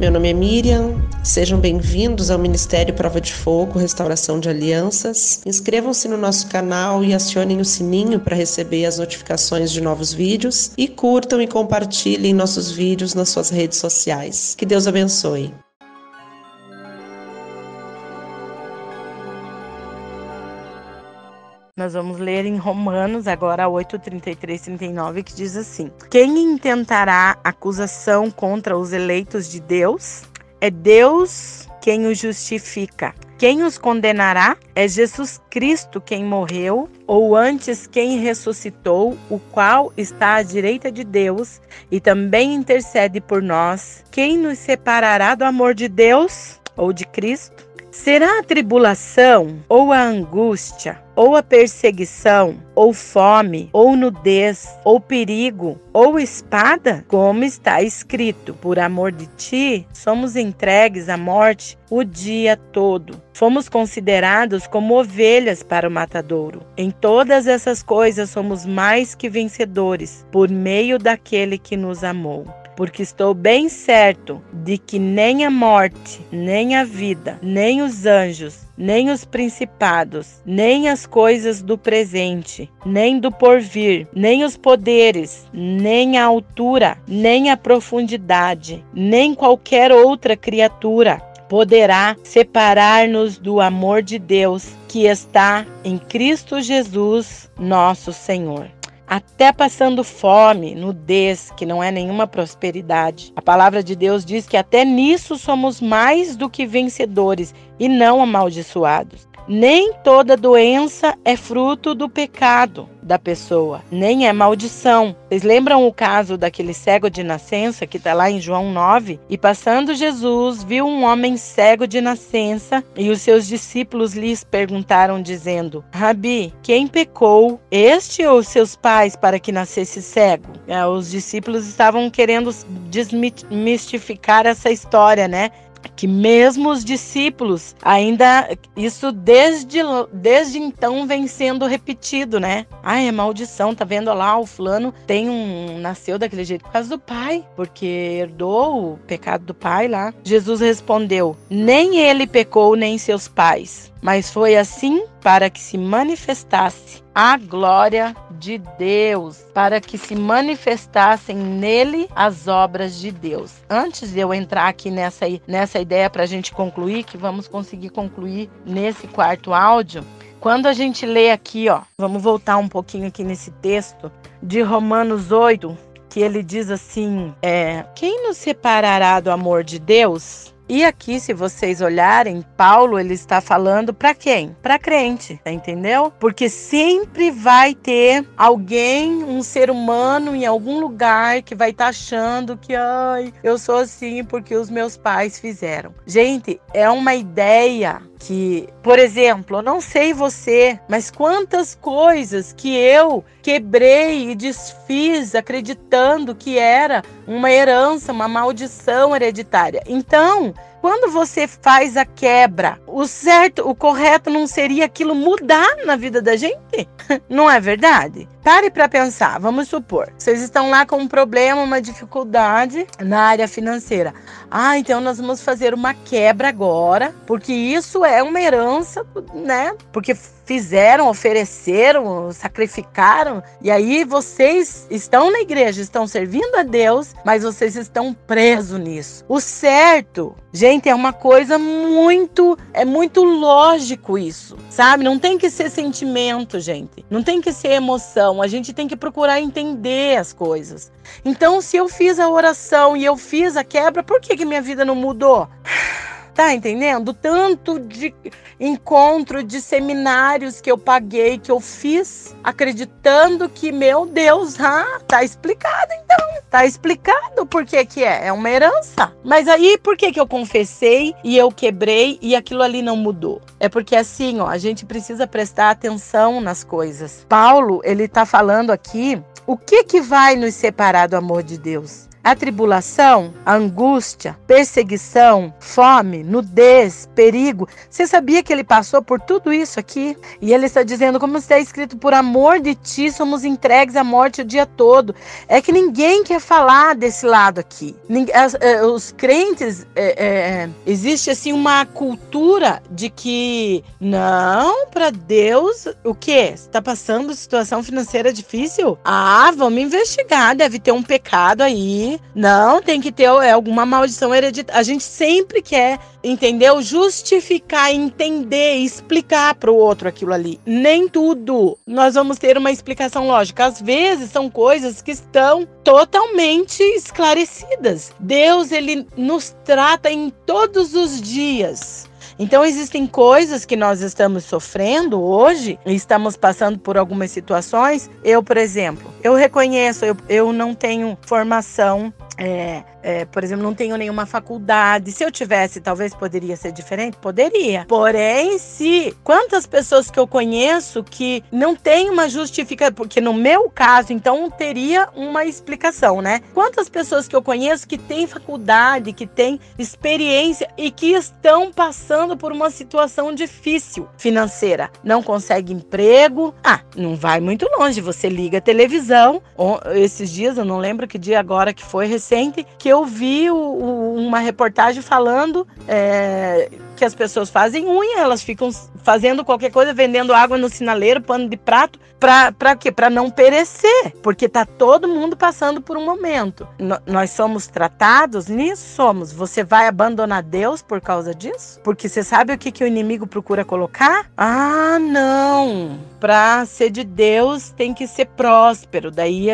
Meu nome é Miriam, sejam bem-vindos ao Ministério Prova de Fogo, Restauração de Alianças. Inscrevam-se no nosso canal e acionem o sininho para receber as notificações de novos vídeos e curtam e compartilhem nossos vídeos nas suas redes sociais. Que Deus abençoe. Nós vamos ler em Romanos, agora 8:33-39, que diz assim: Quem intentará acusação contra os eleitos de Deus? É Deus quem os justifica. Quem os condenará? É Jesus Cristo quem morreu, ou antes quem ressuscitou, o qual está à direita de Deus e também intercede por nós. Quem nos separará do amor de Deus ou de Cristo? Será a tribulação, ou a angústia, ou a perseguição, ou fome, ou nudez, ou perigo, ou espada? Como está escrito: por amor de ti, somos entregues à morte o dia todo. Fomos considerados como ovelhas para o matadouro. Em todas essas coisas somos mais que vencedores, por meio daquele que nos amou. Porque estou bem certo de que nem a morte, nem a vida, nem os anjos, nem os principados, nem as coisas do presente, nem do porvir, nem os poderes, nem a altura, nem a profundidade, nem qualquer outra criatura poderá separar-nos do amor de Deus que está em Cristo Jesus, nosso Senhor. Até passando fome, nudez, que não é nenhuma prosperidade. A palavra de Deus diz que até nisso somos mais do que vencedores e não amaldiçoados. Nem toda doença é fruto do pecado da pessoa, nem é maldição. Vocês lembram o caso daquele cego de nascença que está lá em João 9? E passando Jesus, viu um homem cego de nascença e os seus discípulos lhes perguntaram dizendo: Rabi, quem pecou, este ou seus pais, para que nascesse cego? Os discípulos estavam querendo desmistificar essa história, né? Que mesmo os discípulos, ainda isso desde então vem sendo repetido, né? Ai, é maldição, tá vendo lá, o fulano nasceu daquele jeito por causa do pai, porque herdou o pecado do pai lá. Jesus respondeu: nem ele pecou, nem seus pais, mas foi assim para que se manifestasse a glória de Deus, para que se manifestassem nele as obras de Deus. Antes de eu entrar aqui nessa ideia para a gente concluir, que vamos conseguir concluir nesse quarto áudio, quando a gente lê aqui, vamos voltar um pouquinho aqui nesse texto de Romanos 8, que ele diz assim, quem nos separará do amor de Deus? E aqui, se vocês olharem, Paulo, ele está falando para quem? Para crente, entendeu? Porque sempre vai ter alguém, um ser humano em algum lugar que vai estar achando que, eu sou assim porque os meus pais fizeram. Gente, é uma ideia que, por exemplo, eu não sei você, mas quantas coisas que eu quebrei e desfiz acreditando que era uma herança, uma maldição hereditária. Então, quando você faz a quebra, o correto não seria aquilo mudar na vida da gente? Não é verdade? Pare para pensar, vamos supor, vocês estão lá com um problema, uma dificuldade na área financeira. Então nós vamos fazer uma quebra agora, porque isso é uma herança, né? Porque fizeram, ofereceram, sacrificaram, e aí vocês estão na igreja, estão servindo a Deus, mas vocês estão presos nisso. O certo, gente, é uma coisa muito lógico isso, sabe? Não tem que ser sentimento, gente. Não tem que ser emoção. A gente tem que procurar entender as coisas. Então, se eu fiz a oração e eu fiz a quebra, por que minha vida não mudou? Tá entendendo? Tanto de encontro, de seminários que eu paguei, que eu fiz, acreditando que, meu Deus, tá explicado então. Tá explicado por que é. É uma herança. Mas aí, por que eu confessei e eu quebrei e aquilo ali não mudou? É porque assim, a gente precisa prestar atenção nas coisas. Paulo, ele tá falando aqui, o que vai nos separar do amor de Deus? A tribulação, a angústia, perseguição, fome, nudez, perigo. Você sabia que ele passou por tudo isso aqui? E ele está dizendo, como está escrito, por amor de ti somos entregues à morte o dia todo. É que ninguém quer falar desse lado aqui. Os crentes, existe assim uma cultura de que, não, para Deus, o quê? Você está passando situação financeira difícil? Ah, vamos investigar, deve ter um pecado aí. Não, tem que ter alguma maldição hereditária. A gente sempre quer, entendeu? Justificar, entender, explicar para o outro aquilo ali. Nem tudo nós vamos ter uma explicação lógica. Às vezes são coisas que estão totalmente esclarecidas. Deus, ele nos trata em todos os dias. Então existem coisas que nós estamos sofrendo hoje, e estamos passando por algumas situações. Eu, por exemplo, eu reconheço, eu não tenho formação, por exemplo, não tenho nenhuma faculdade. Se eu tivesse, talvez poderia ser diferente? Poderia. Porém, quantas pessoas que eu conheço que não tem uma justificativa, porque no meu caso, então, teria uma explicação, né? Quantas pessoas que eu conheço que têm faculdade, que têm experiência e que estão passando por uma situação difícil financeira. Não consegue emprego. Não vai muito longe. Você liga a televisão. Esses dias, eu não lembro que dia agora que foi recente, que eu vi uma reportagem falando que as pessoas fazem unha, elas ficam fazendo qualquer coisa, vendendo água no sinaleiro, pano de prato, para quê? Para não perecer, porque tá todo mundo passando por um momento. Nós somos tratados nisso? Somos. Você vai abandonar Deus por causa disso? Porque você sabe o que o inimigo procura colocar? Não! Para ser de Deus tem que ser próspero. Daí,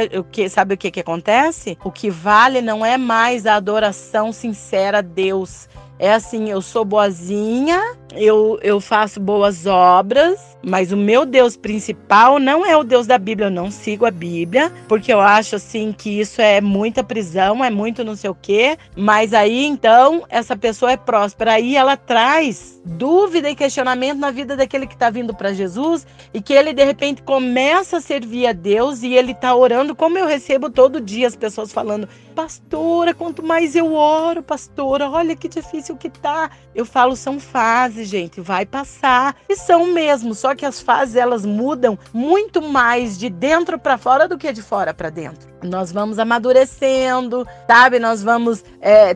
sabe o que acontece? O que vale não é mais a adoração sincera a Deus. É assim, eu sou boazinha, eu faço boas obras, mas o meu Deus principal não é o Deus da Bíblia. Eu não sigo a Bíblia, porque eu acho assim que isso é muita prisão, é muito não sei o quê. Mas aí, então, essa pessoa é próspera. Aí ela traz dúvida e questionamento na vida daquele que está vindo para Jesus e que ele, de repente, começa a servir a Deus e ele está orando, como eu recebo todo dia as pessoas falando: pastora, quanto mais eu oro, pastora, olha que difícil que tá. Eu falo, são fases, gente, vai passar. E são mesmo, só que as fases, elas mudam muito mais de dentro para fora do que de fora para dentro. Nós vamos amadurecendo, sabe? Nós vamos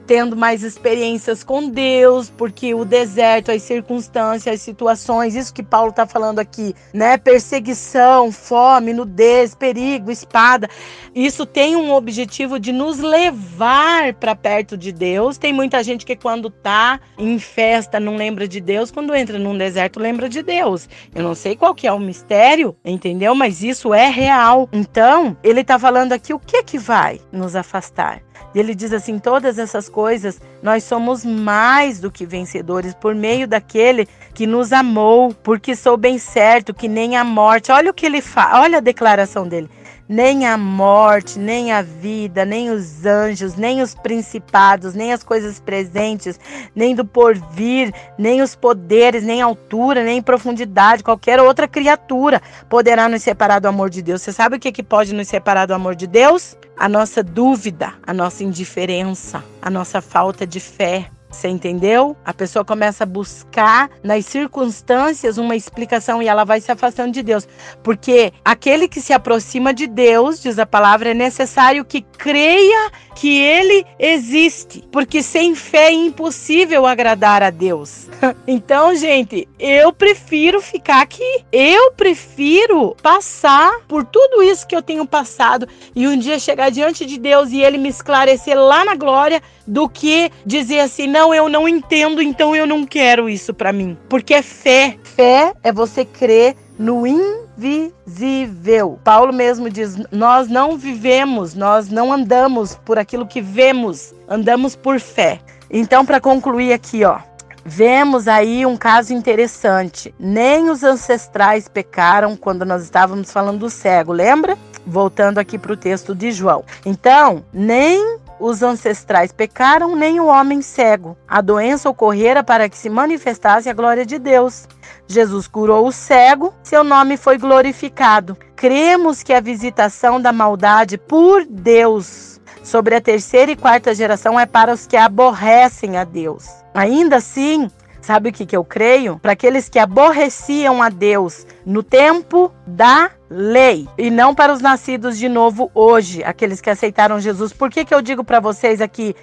tendo mais experiências com Deus, porque o deserto, as circunstâncias, as situações, isso que Paulo está falando aqui, né? Perseguição, fome, nudez, perigo, espada. Isso tem um objetivo de nos levar para perto de Deus. Tem muita gente que quando tá em festa não lembra de Deus, quando entra num deserto lembra de Deus. Eu não sei qual que é o mistério, entendeu? Mas isso é real. Então, ele tá falando aqui o que vai nos afastar. Ele diz assim: todas essas coisas, nós somos mais do que vencedores por meio daquele que nos amou, porque sou bem certo que nem a morte, olha o que ele fala, olha a declaração dele: nem a morte, nem a vida, nem os anjos, nem os principados, nem as coisas presentes, nem do porvir, nem os poderes, nem altura, nem profundidade, qualquer outra criatura poderá nos separar do amor de Deus. Você sabe o que pode nos separar do amor de Deus? A nossa dúvida, a nossa indiferença, a nossa falta de fé. Você entendeu? A pessoa começa a buscar nas circunstâncias uma explicação e ela vai se afastando de Deus. Porque aquele que se aproxima de Deus, diz a palavra, é necessário que creia que Ele existe. Porque sem fé é impossível agradar a Deus. Então, gente, eu prefiro ficar aqui. Eu prefiro passar por tudo isso que eu tenho passado e um dia chegar diante de Deus e Ele me esclarecer lá na glória, do que dizer assim: não, eu não entendo, então eu não quero isso para mim. Porque é fé. Fé é você crer no invisível. Paulo mesmo diz: nós não vivemos, nós não andamos por aquilo que vemos, andamos por fé. Então, para concluir aqui, vemos aí um caso interessante. Nem os ancestrais pecaram quando nós estávamos falando do cego, lembra? Voltando aqui para o texto de João. Então, nem os ancestrais pecaram, nem o homem cego. A doença ocorrera para que se manifestasse a glória de Deus. Jesus curou o cego, seu nome foi glorificado. Cremos que a visitação da maldade por Deus sobre a terceira e quarta geração é para os que aborrecem a Deus. Ainda assim, sabe o que eu creio? Para aqueles que aborreciam a Deus no tempo da lei e não para os nascidos de novo hoje, aqueles que aceitaram Jesus. Por que eu digo para vocês aqui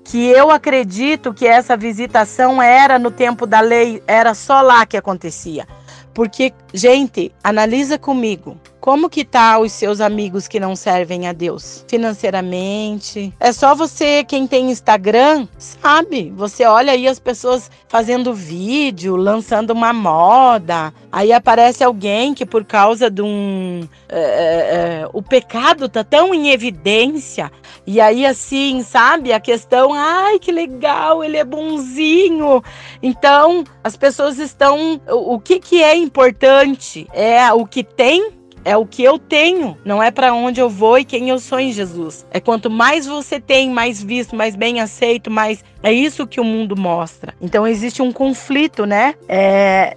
que eu acredito que essa visitação era no tempo da lei, era só lá que acontecia? Porque, gente, analisa comigo. Como que tá os seus amigos que não servem a Deus? Financeiramente. É só você, quem tem Instagram, sabe? Você olha aí as pessoas fazendo vídeo, lançando uma moda. Aí aparece alguém que por causa de o pecado tá tão em evidência. E aí assim, sabe? A questão, ai, que legal, ele é bonzinho. Então, as pessoas estão... O que é importante? É o que tem. É o que eu tenho, não é para onde eu vou e quem eu sou em Jesus. É quanto mais você tem, mais visto, mais bem aceito, mais... É isso que o mundo mostra. Então existe um conflito, né?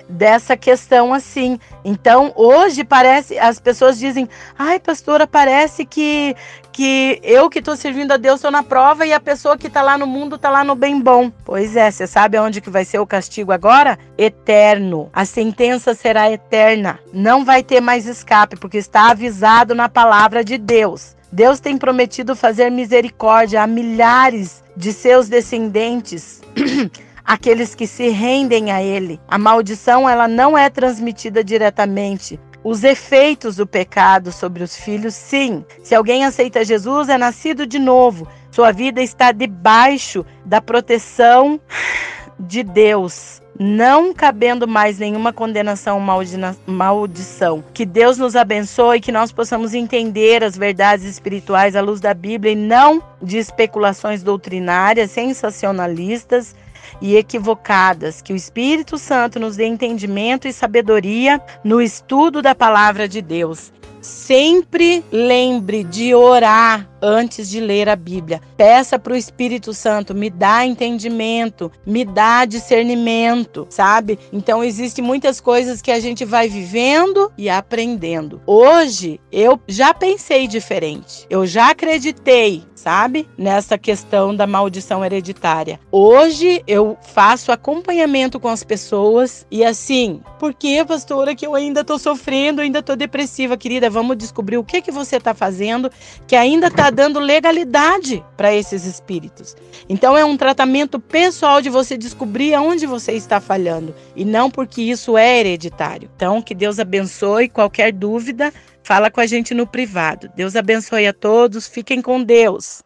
Dessa questão assim. Então hoje parece, as pessoas dizem, ai pastora, parece que eu que estou servindo a Deus estou na prova e a pessoa que está lá no mundo está lá no bem bom. Pois é, você sabe aonde que vai ser o castigo agora? Eterno. A sentença será eterna. Não vai ter mais escape, porque está avisado na palavra de Deus. Deus tem prometido fazer misericórdia a milhares de seus descendentes, aqueles que se rendem a Ele. A maldição, ela não é transmitida diretamente. Os efeitos do pecado sobre os filhos, sim. Se alguém aceita Jesus, é nascido de novo. Sua vida está debaixo da proteção de Deus, não cabendo mais nenhuma condenação ou maldição. Que Deus nos abençoe e que nós possamos entender as verdades espirituais à luz da Bíblia e não de especulações doutrinárias, sensacionalistas e equivocadas. Que o Espírito Santo nos dê entendimento e sabedoria no estudo da palavra de Deus. Sempre lembre de orar antes de ler a Bíblia. Peça para o Espírito Santo, me dá entendimento, me dá discernimento, sabe? Então existem muitas coisas que a gente vai vivendo e aprendendo. Hoje eu já pensei diferente, eu já acreditei, sabe? Nessa questão da maldição hereditária. Hoje eu faço acompanhamento com as pessoas e assim, por que, pastora, que eu ainda tô sofrendo, ainda tô depressiva? Querida, vamos descobrir o que você tá fazendo que ainda tá dando legalidade para esses espíritos. Então é um tratamento pessoal de você descobrir aonde você está falhando e não porque isso é hereditário. Então que Deus abençoe. Qualquer dúvida, fala com a gente no privado. Deus abençoe a todos. Fiquem com Deus.